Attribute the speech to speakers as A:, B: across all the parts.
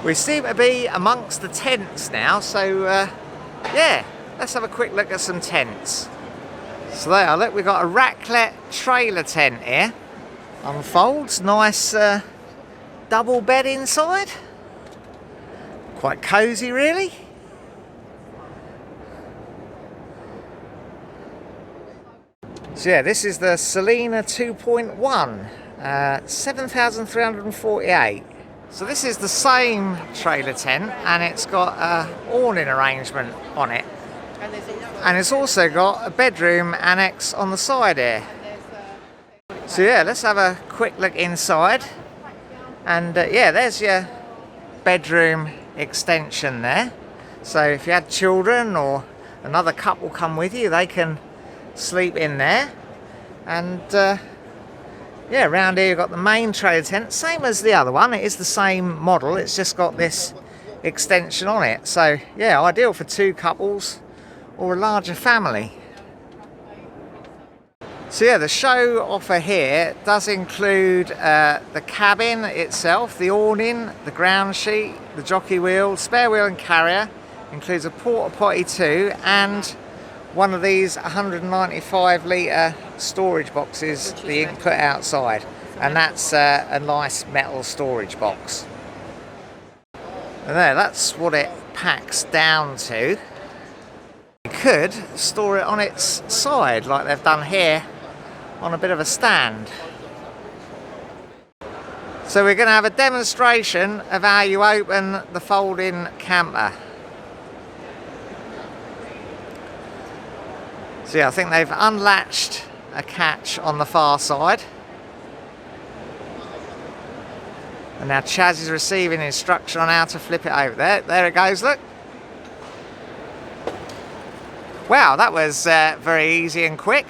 A: We seem to be amongst the tents now, so yeah, let's have a quick look at some tents. So there, look, we've got a Raclet trailer tent here. Unfolds, nice double bed inside. Quite cosy, really. So yeah, this is the Solena 2.1, 7,348. So this is the same trailer tent, and it's got a awning arrangement on it. And it's also got a bedroom annex on the side here. So yeah, let's have a quick look inside. And yeah, there's your bedroom extension there. So if you had children or another couple come with you, they can sleep in there. And yeah, around here you've got the main trailer tent, same as the other one. It is the same model, it's just got this extension on it. So yeah, ideal for two couples or a larger family. So yeah, the show offer here does include the cabin itself, the awning, the ground sheet, the jockey wheel, spare wheel and carrier. Includes a porta potty too, and one of these 195 litre storage boxes that you can put outside, and that's a nice metal storage box. And there, that's what it packs down to. You could store it on its side like they've done here on a bit of a stand. So we're going to have a demonstration of how you open the folding camper. So yeah, I think they've unlatched a catch on the far side. And now Chaz is receiving instruction on how to flip it over. There it goes, look. Wow, that was very easy and quick.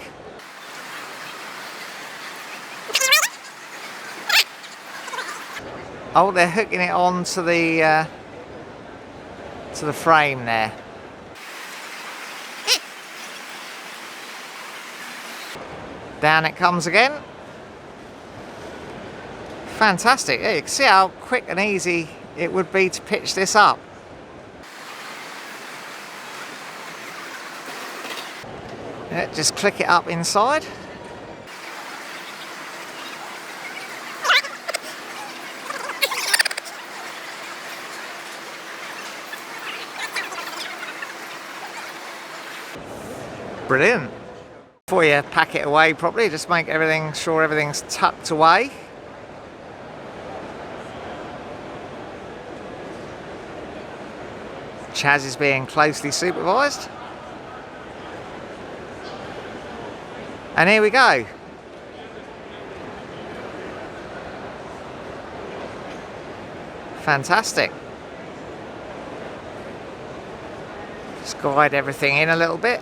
A: Oh, they're hooking it on to the frame there. Down it comes again. Fantastic. Yeah, you can see how quick and easy it would be to pitch this up. Yeah, just click it up inside. Brilliant. Before you pack it away properly, just make sure everything's tucked away. Chaz is being closely supervised. And here we go. Fantastic. Just guide everything in a little bit.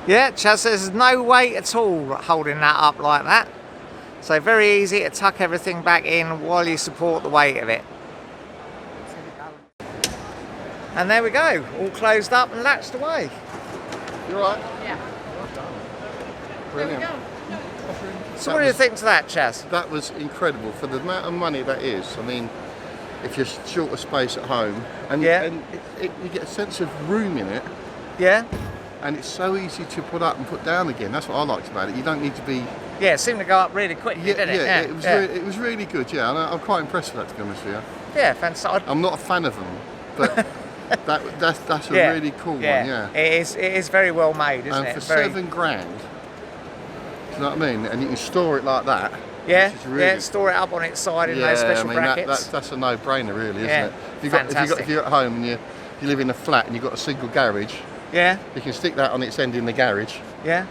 A: Yeah, Chaz says there's no weight at all holding that up like that. So very easy to tuck everything back in while you support the weight of it. And there we go, all closed up and latched away.
B: You alright?
C: Yeah.
B: Brilliant.
C: There we go.
A: So what do you think to that, Chaz?
B: That was incredible for the amount of money that is. I mean, if you're short of space at home, and,
A: yeah.
B: and you get a sense of room in it.
A: Yeah.
B: And it's so easy to put up and put down again. That's what I liked about it. You don't need to be...
A: Yeah, it seemed to go up really quickly, didn't it?
B: Yeah, it was really good, yeah. And I'm quite impressed with that, to be honest with you.
A: Yeah, fantastic.
B: I'm not a fan of them, but that's a really cool one, yeah.
A: It is very well made, isn't it?
B: And for $7,000, do you know what I mean? And you can store it like that.
A: Yeah,
B: really...
A: yeah, store it up on its side in those special brackets.
B: That's a no-brainer, really, isn't
A: Yeah,
B: it? If you're at home and you live in a flat and you've got a single garage,
A: yeah,
B: you can stick that on its end in the garage.
A: Yeah.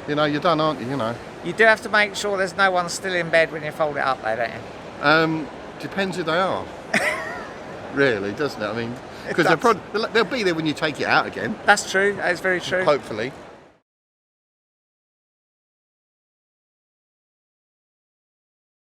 B: You know, you're done, aren't you? You know.
A: You do have to make sure there's no one still in bed when you fold it up, though, don't you?
B: Depends who they are. Really, doesn't it? I mean, because they'll be there when you take it out again.
A: That's true. That is very true.
B: Hopefully.